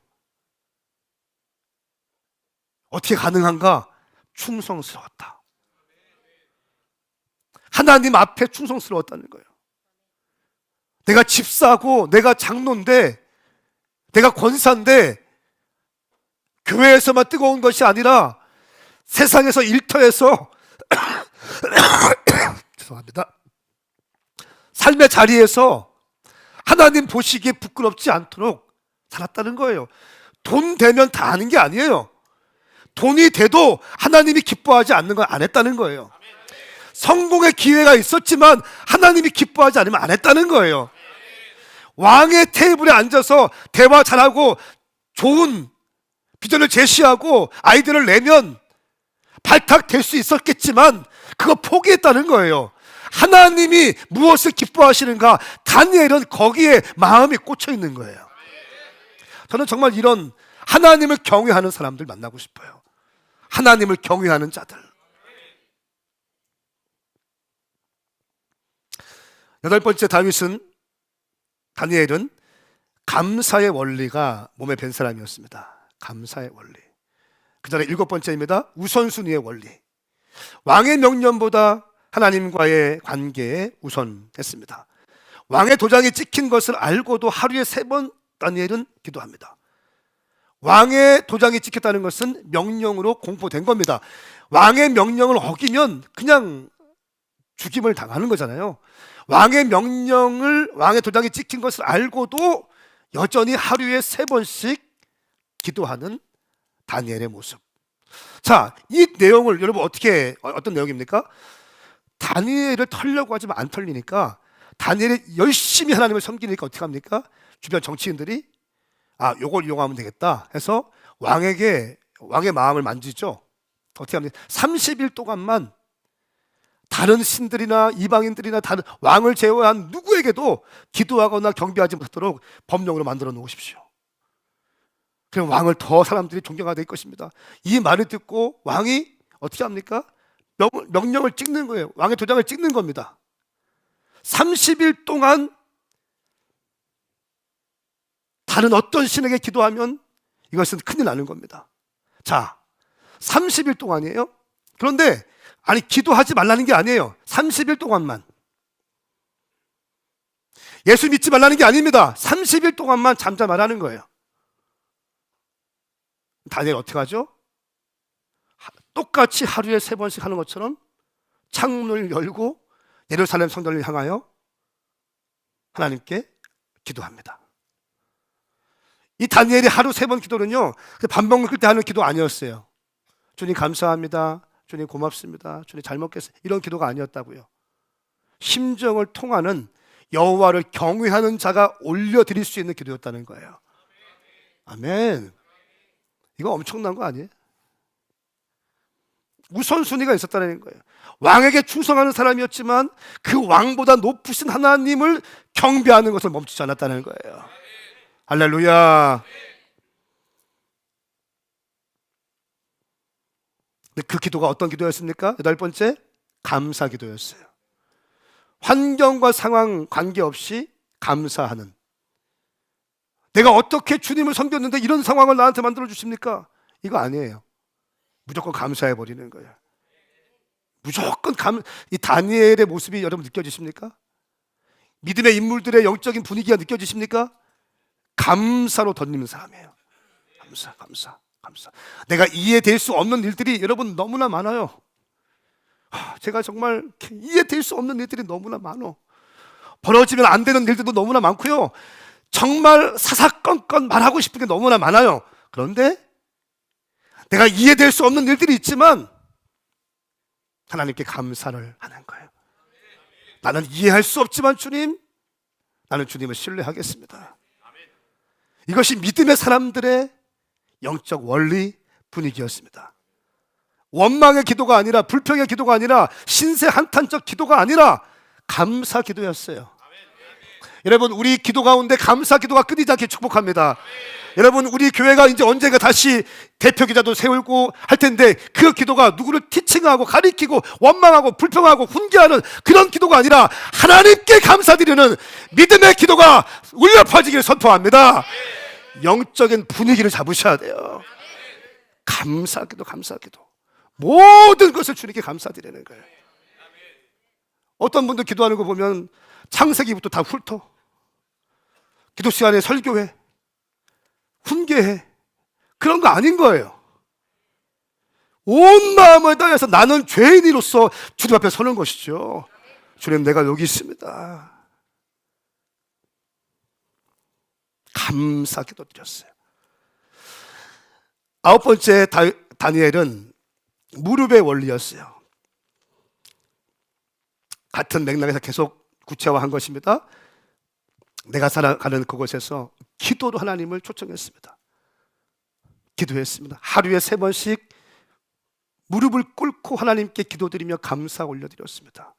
어떻게 가능한가? 충성스러웠다. 하나님 앞에 충성스러웠다는 거예요. 내가 집사고 내가 장로인데, 내가 권사인데 교회에서만 뜨거운 것이 아니라 세상에서 일터에서 죄송합니다. 삶의 자리에서 하나님 보시기에 부끄럽지 않도록 살았다는 거예요. 돈 되면 다 하는 게 아니에요. 돈이 돼도 하나님이 기뻐하지 않는 걸 안 했다는 거예요. 성공의 기회가 있었지만 하나님이 기뻐하지 않으면 안 했다는 거예요. 왕의 테이블에 앉아서 대화 잘하고 좋은 비전을 제시하고 아이디어를 내면 발탁될 수 있었겠지만 그거 포기했다는 거예요. 하나님이 무엇을 기뻐하시는가? 다니엘은 거기에 마음이 꽂혀 있는 거예요. 저는 정말 이런 하나님을 경외하는 사람들 만나고 싶어요. 하나님을 경외하는 자들. 8번째, 다니엘은 감사의 원리가 몸에 밴 사람이었습니다. 감사의 원리. 그 다음에 7번째입니다. 우선순위의 원리. 왕의 명령보다 하나님과의 관계에 우선했습니다. 왕의 도장이 찍힌 것을 알고도 하루에 3번 다니엘은 기도합니다. 왕의 도장이 찍혔다는 것은 명령으로 공포된 겁니다. 왕의 명령을 어기면 그냥 죽임을 당하는 거잖아요. 왕의 도장이 찍힌 것을 알고도 여전히 하루에 3번씩 기도하는 다니엘의 모습. 자, 이 내용을 여러분 어떤 내용입니까? 다니엘을 털려고 하지만 안 털리니까, 다니엘이 열심히 하나님을 섬기니까 어떻게 합니까? 주변 정치인들이 요걸 이용하면 되겠다 해서 왕의 마음을 만지죠. 어떻게 합니까? 30일 동안만 다른 신들이나 이방인들이나 다른 왕을 제외한 누구에게도 기도하거나 경배하지 못하도록 법령으로 만들어 놓으십시오. 그럼 왕을 더 사람들이 존경하게 될 것입니다. 이 말을 듣고 왕이 어떻게 합니까? 명령을 찍는 거예요. 왕의 도장을 찍는 겁니다. 30일 동안 다른 어떤 신에게 기도하면 이것은 큰일 나는 겁니다. 자, 30일 동안이에요. 그런데 기도하지 말라는 게 아니에요. 30일 동안만. 예수 믿지 말라는 게 아닙니다. 30일 동안만 잠잠하라는 거예요. 다니엘 어떻게 하죠? 똑같이 하루에 3번씩 하는 것처럼 창문을 열고 예루살렘 성전을 향하여 하나님께 기도합니다. 이 다니엘이 하루 3번 기도는요, 밥 먹을 때 하는 기도 아니었어요. 주님 감사합니다. 주님 고맙습니다. 주님 잘 먹겠습니다. 이런 기도가 아니었다고요. 심정을 통하는 여호와를 경외하는 자가 올려드릴 수 있는 기도였다는 거예요. 아멘. 이거 엄청난 거 아니에요? 우선순위가 있었다는 거예요. 왕에게 충성하는 사람이었지만 그 왕보다 높으신 하나님을 경배하는 것을 멈추지 않았다는 거예요. 할렐루야. 근데 그 기도가 어떤 기도였습니까? 8번째, 감사 기도였어요. 환경과 상황 관계없이 감사하는. 내가 어떻게 주님을 섬겼는데 이런 상황을 나한테 만들어 주십니까? 이거 아니에요. 무조건 감사해 버리는 거예요. 무조건 이 다니엘의 모습이 여러분 느껴지십니까? 믿음의 인물들의 영적인 분위기가 느껴지십니까? 감사로 던지는 사람이에요. 감사. 내가 이해될 수 없는 일들이 여러분 너무나 많아요. 제가 정말 이해될 수 없는 일들이 너무나 많어. 벌어지면 안 되는 일들도 너무나 많고요. 정말 사사건건 말하고 싶은 게 너무나 많아요. 그런데 내가 이해될 수 없는 일들이 있지만 하나님께 감사를 하는 거예요. 나는 이해할 수 없지만 주님, 나는 주님을 신뢰하겠습니다. 이것이 믿음의 사람들의 영적 원리 분위기였습니다. 원망의 기도가 아니라, 불평의 기도가 아니라, 신세 한탄적 기도가 아니라 감사 기도였어요. 여러분, 우리 기도 가운데 감사 기도가 끊이지 않게 축복합니다. 여러분, 우리 교회가 이제 언젠가 다시 대표 기자도 세우고 할 텐데, 그 기도가 누구를 티칭하고 가리키고 원망하고 불평하고 훈계하는 그런 기도가 아니라 하나님께 감사드리는 믿음의 기도가 울려 퍼지기를 선포합니다. 영적인 분위기를 잡으셔야 돼요. 감사기도, 감사기도. 모든 것을 주님께 감사드리는 거예요. 어떤 분들 기도하는 거 보면 창세기부터 다 훑어. 기도 시간에 설교해, 훈계해. 그런 거 아닌 거예요. 온 마음을 다해서 나는 죄인으로서 주님 앞에 서는 것이죠. 주님, 내가 여기 있습니다. 감사기도 드렸어요. 아홉 번째 다니엘은 무릎의 원리였어요. 같은 맥락에서 계속 구체화한 것입니다. 내가 살아가는 그곳에서 기도로 하나님을 초청했습니다. 기도했습니다. 하루에 3번씩 무릎을 꿇고 하나님께 기도드리며 감사 올려드렸습니다.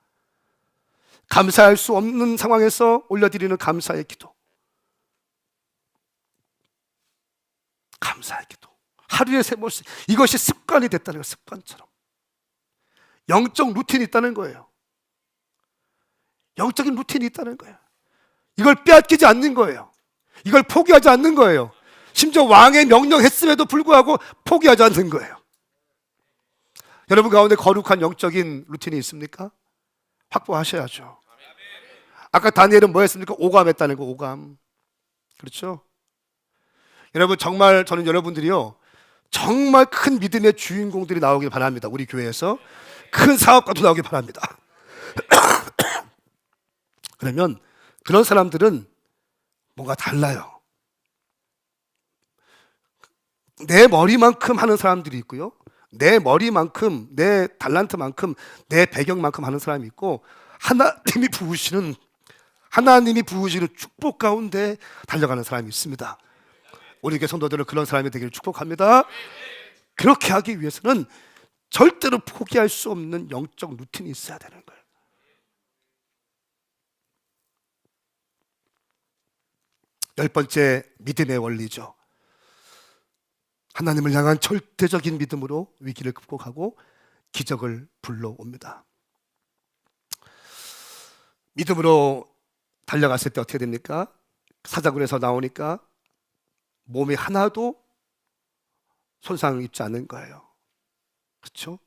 감사할 수 없는 상황에서 올려드리는 감사의 기도. 감사의 기도. 하루에 3번씩. 이것이 습관이 됐다는 거예요. 습관처럼. 영적 루틴이 있다는 거예요. 영적인 루틴이 있다는 거예요. 이걸 빼앗기지 않는 거예요. 이걸 포기하지 않는 거예요. 심지어 왕의 명령했음에도 불구하고 포기하지 않는 거예요. 여러분 가운데 거룩한 영적인 루틴이 있습니까? 확보하셔야죠. 아까 다니엘은 뭐 했습니까? 오감했다는 거, 오감. 그렇죠? 여러분, 정말 저는 여러분들이요, 정말 큰 믿음의 주인공들이 나오길 바랍니다. 우리 교회에서 큰 사업가도 나오길 바랍니다. 그러면 그런 사람들은 뭔가 달라요. 내 머리만큼 하는 사람들이 있고요, 내 머리만큼, 내 달란트만큼, 내 배경만큼 하는 사람이 있고, 하나님이 부으시는 축복 가운데 달려가는 사람이 있습니다. 우리 교회 성도들은 그런 사람이 되기를 축복합니다. 그렇게 하기 위해서는 절대로 포기할 수 없는 영적 루틴이 있어야 되는 거예요. 열 번째, 믿음의 원리죠. 하나님을 향한 절대적인 믿음으로 위기를 극복하고 기적을 불러옵니다. 믿음으로 달려갔을 때 어떻게 됩니까? 사자굴에서 나오니까 몸이 하나도 손상 입지 않는 거예요. 그렇죠?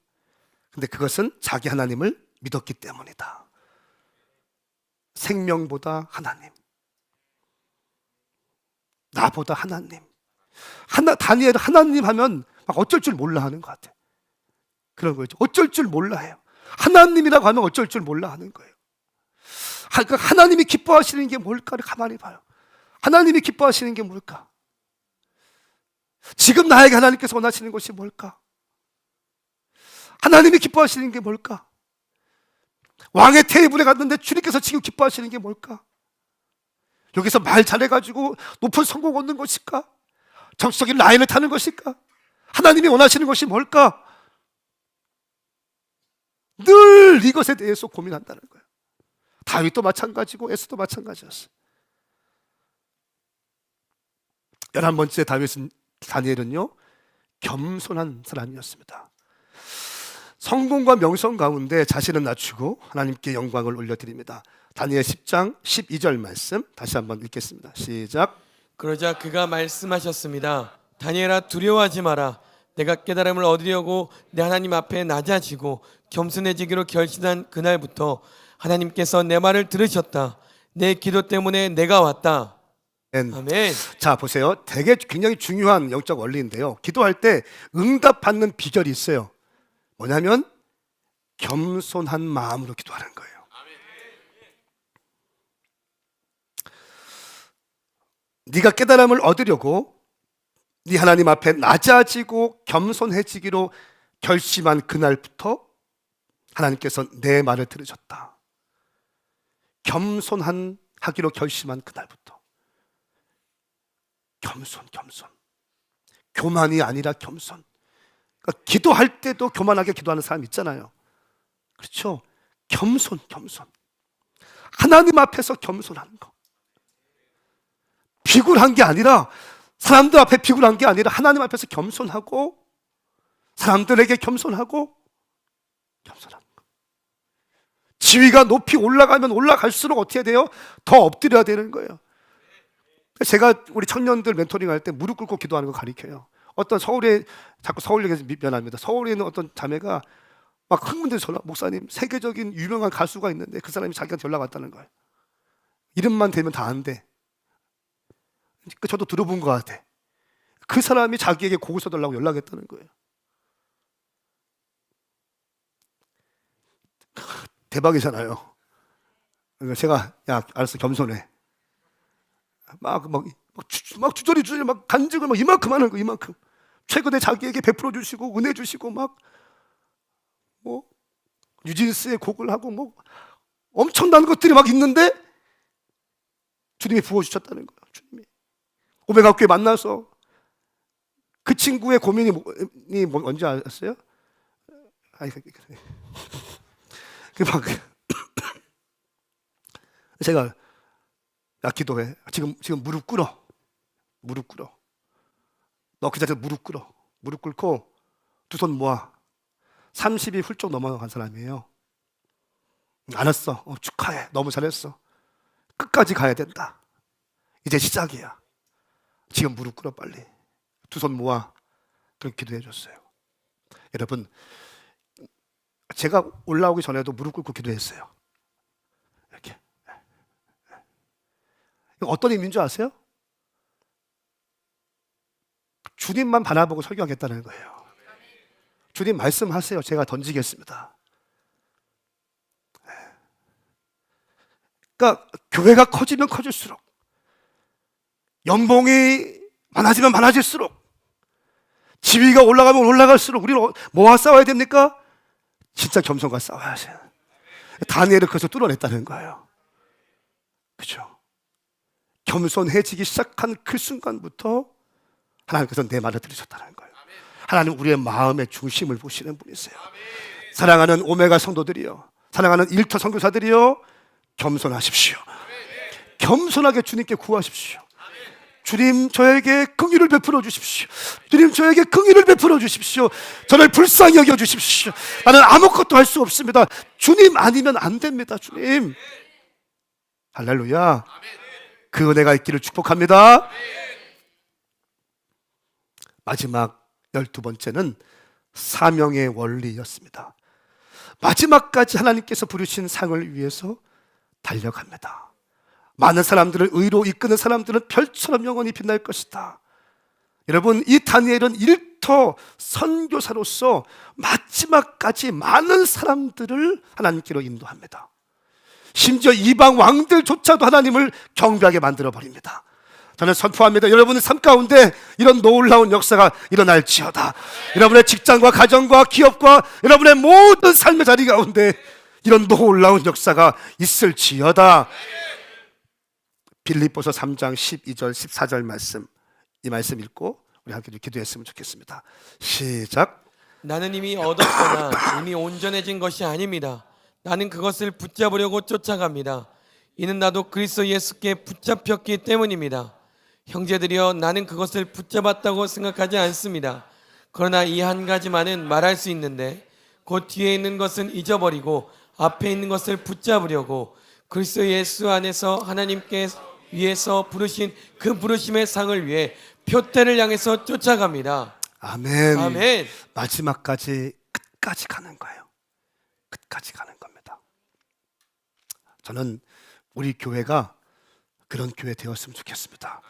근데 그것은 자기 하나님을 믿었기 때문이다. 생명보다 하나님, 나보다 하나님. 다니엘 하나님 하면 막 어쩔 줄 몰라 하는 것 같아요. 그런 거죠. 어쩔 줄 몰라 해요. 하나님이라고 하면 어쩔 줄 몰라 하는 거예요. 그러니까 하나님이 기뻐하시는 게 뭘까를 가만히 봐요. 하나님이 기뻐하시는 게 뭘까? 지금 나에게 하나님께서 원하시는 것이 뭘까? 하나님이 기뻐하시는 게 뭘까? 왕의 테이블에 갔는데 주님께서 지금 기뻐하시는 게 뭘까? 여기서 말 잘해가지고 높은 성공 얻는 것일까? 정치적인 라인을 타는 것일까? 하나님이 원하시는 것이 뭘까? 늘 이것에 대해서 고민한다는 거예요. 다윗도 마찬가지고 에스도 마찬가지였어요. 11번째 다니엘은요, 겸손한 사람이었습니다. 성공과 명성 가운데 자신을 낮추고 하나님께 영광을 올려드립니다. 다니엘 10장 12절 말씀 다시 한번 읽겠습니다. 시작. 그러자 그가 말씀하셨습니다. 다니엘아, 두려워하지 마라. 내가 깨달음을 얻으려고 내 하나님 앞에 낮아지고 겸손해지기로 결심한 그날부터 하나님께서 내 말을 들으셨다. 내 기도 때문에 내가 왔다. 아멘. 자, 보세요. 되게 굉장히 중요한 영적 원리인데요. 기도할 때 응답받는 비결이 있어요. 뭐냐면 겸손한 마음으로 기도하는 거예요. 네가 깨달음을 얻으려고 네 하나님 앞에 낮아지고 겸손해지기로 결심한 그날부터 하나님께서 내 말을 들으셨다. 겸손하기로 결심한 그날부터. 겸손. 교만이 아니라 겸손. 그러니까 기도할 때도 교만하게 기도하는 사람 있잖아요. 그렇죠? 겸손. 하나님 앞에서 겸손하는 거. 비굴한 게 아니라, 사람들 앞에 비굴한 게 아니라 하나님 앞에서 겸손하고, 사람들에게 겸손하고, 겸손한 거. 지위가 높이 올라가면 올라갈수록 어떻게 돼요? 더 엎드려야 되는 거예요. 제가 우리 청년들 멘토링 할 때 무릎 꿇고 기도하는 거 가르쳐요. 어떤 서울에, 자꾸 서울 얘기해서 미안합니다. 서울에 있는 어떤 자매가 막 흥분돼서 전화, 목사님, 세계적인 유명한 가수가 있는데 그 사람이 자기한테 연락 왔다는 거예요. 이름만 대면 다 안 돼. 저도 들어본 것 같아. 그 사람이 자기에게 곡을 써달라고 연락했다는 거예요. 대박이잖아요. 그러니까 제가, 야, 알았어, 겸손해. 막 주저리 막 간증을 막 이만큼 하는 거, 이만큼. 최근에 자기에게 베풀어 주시고 은혜 주시고 막 뉴진스의 곡을 하고 뭐 엄청난 것들이 막 있는데 주님이 부어주셨다는 거예요. 주님이 오메가 교회 만나서 그 친구의 고민이 뭔지 아셨어요? 아니 그막 제가, 야, 기도해. 지금 무릎 꿇어. 너 그 자리에서 무릎 꿇어. 무릎 꿇고 두 손 모아. 30이 훌쩍 넘어간 사람이에요. 알았어. 축하해. 너무 잘했어. 끝까지 가야 된다. 이제 시작이야. 지금 무릎 꿇어 빨리. 두 손 모아. 그렇게 기도해 줬어요. 여러분, 제가 올라오기 전에도 무릎 꿇고 기도했어요. 이렇게. 어떤 의미인 줄 아세요? 주님만 바라보고 설교하겠다는 거예요. 주님 말씀하세요. 제가 던지겠습니다. 그러니까 교회가 커지면 커질수록, 연봉이 많아지면 많아질수록, 지위가 올라가면 올라갈수록 우리는 뭐와 싸워야 됩니까? 진짜 겸손과 싸워야 하세요. 다니엘을 그래서 뚫어냈다는 거예요. 그렇죠? 겸손해지기 시작한 그 순간부터 하나님께서 내 말을 들으셨다는 거예요. 하나님 우리의 마음의 중심을 보시는 분이세요. 사랑하는 오메가 성도들이요, 사랑하는 일터 선교사들이요, 겸손하십시오. 겸손하게 주님께 구하십시오. 주님 저에게 긍휼을 베풀어 주십시오. 주님 저에게 긍휼을 베풀어 주십시오. 저를 불쌍히 여겨 주십시오. 나는 아무것도 할 수 없습니다. 주님 아니면 안 됩니다. 주님. 할렐루야. 그 은혜가 있기를 축복합니다. 마지막 12번째는 사명의 원리였습니다. 마지막까지 하나님께서 부르신 상을 위해서 달려갑니다. 많은 사람들을 의로 이끄는 사람들은 별처럼 영원히 빛날 것이다. 여러분, 이 다니엘은 일터 선교사로서 마지막까지 많은 사람들을 하나님께로 인도합니다. 심지어 이방 왕들조차도 하나님을 경배하게 만들어버립니다. 저는 선포합니다. 여러분의 삶 가운데 이런 놀라운 역사가 일어날지어다. 여러분의 직장과 가정과 기업과 여러분의 모든 삶의 자리 가운데 이런 놀라운 역사가 있을지어다. 빌립보서 3장 12절 14절 말씀, 이 말씀 읽고 우리 함께 기도했으면 좋겠습니다. 시작. 나는 이미 얻었거나 이미 온전해진 것이 아닙니다. 나는 그것을 붙잡으려고 쫓아갑니다. 이는 나도 그리스도 예수께 붙잡혔기 때문입니다. 형제들이여, 나는 그것을 붙잡았다고 생각하지 않습니다. 그러나 이 한 가지만은 말할 수 있는데, 곧 뒤에 있는 것은 잊어버리고 앞에 있는 것을 붙잡으려고 그리스도 예수 안에서 하나님께 위해서 부르신 그 부르심의 상을 위해 표대를 향해서 쫓아갑니다. 아멘. 아멘. 마지막까지, 끝까지 가는 거예요. 끝까지 가는 겁니다. 저는 우리 교회가 그런 교회 되었으면 좋겠습니다.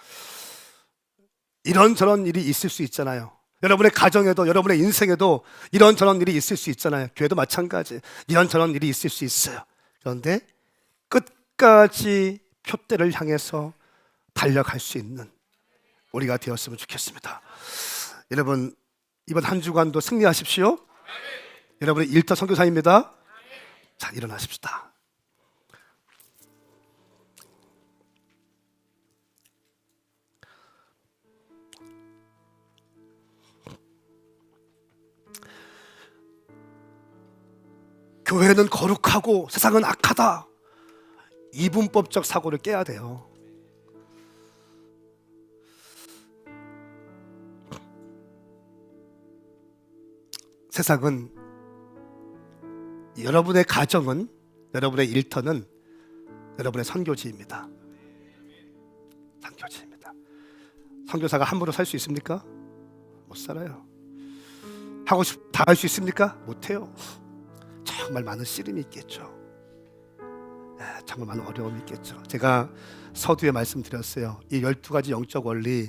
이런저런 일이 있을 수 있잖아요. 여러분의 가정에도, 여러분의 인생에도 이런저런 일이 있을 수 있잖아요. 교회도 마찬가지. 이런저런 일이 있을 수 있어요. 그런데 끝까지 표대를 향해서 달려갈 수 있는 우리가 되었으면 좋겠습니다. 여러분, 이번 한 주간도 승리하십시오. 여러분의 일터 선교사입니다. 자, 일어나십시다. 교회는 거룩하고 세상은 악하다. 이분법적 사고를 깨야 돼요. 세상은 여러분의 가정은, 여러분의 일터는 여러분의 선교지입니다. 선교지입니다. 선교사가 함부로 살 수 있습니까? 못 살아요. 하고 싶 다 할 수 있습니까? 못 해요. 정말 많은 씨름이 있겠죠. 정말 많은 어려움이 있겠죠. 제가 서두에 말씀드렸어요. 이 12가지 영적 원리,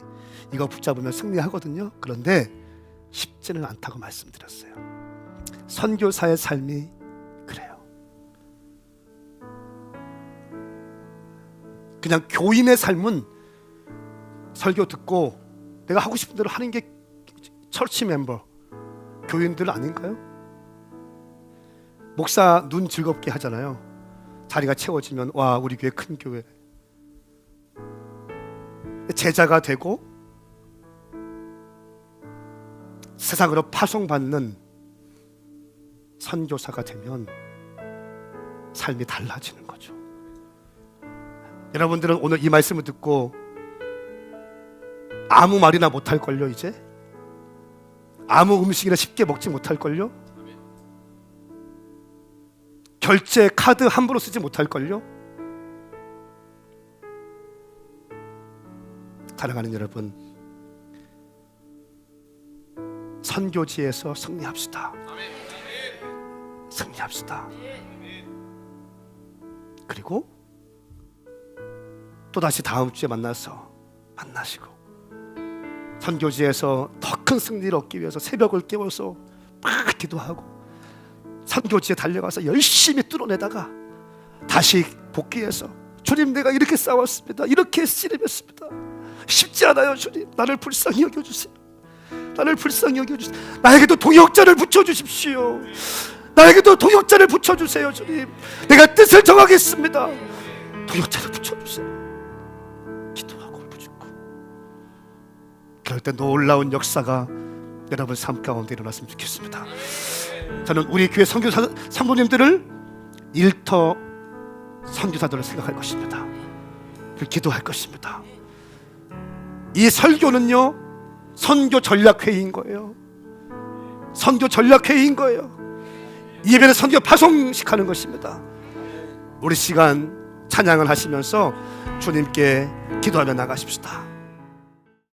이거 붙잡으면 승리하거든요. 그런데 쉽지는 않다고 말씀드렸어요. 선교사의 삶이 그래요. 그냥 교인의 삶은 설교 듣고 내가 하고 싶은 대로 하는 게 처치 멤버, 교인들 아닌가요? 목사 눈 즐겁게 하잖아요. 자리가 채워지면 와, 우리 교회 큰 교회. 제자가 되고 세상으로 파송받는 선교사가 되면 삶이 달라지는 거죠. 여러분들은 오늘 이 말씀을 듣고 아무 말이나 못할걸요. 이제 아무 음식이나 쉽게 먹지 못할걸요. 결제 카드 함부로 쓰지 못할걸요. 사랑하는 여러분, 선교지에서 승리합시다. 승리합시다. 그리고 또다시 다음 주에 만나시고 선교지에서 더 큰 승리를 얻기 위해서 새벽을 깨워서 막 기도하고 선교지에 달려가서 열심히 뚫어내다가 다시 복귀해서 주님, 내가 이렇게 싸웠습니다. 이렇게 씨름했습니다. 쉽지 않아요. 주님, 나를 불쌍히 여겨주세요. 나를 불쌍히 여겨주세요. 나에게도 동역자를 붙여주십시오. 나에게도 동역자를 붙여주세요. 주님, 내가 뜻을 정하겠습니다. 동역자를 붙여주세요. 기도하고 울부짖고, 그럴 때 놀라운 역사가 여러분 삶 가운데 일어났으면 좋겠습니다. 저는 우리 교회 성도님들을 일터 선교사들을 생각할 것입니다. 기도할 것입니다. 이 설교는요, 선교 전략회의인 거예요. 선교 전략회의인 거예요. 이 예배는 선교 파송식 하는 것입니다. 우리 시간 찬양을 하시면서 주님께 기도하며 나가십시다.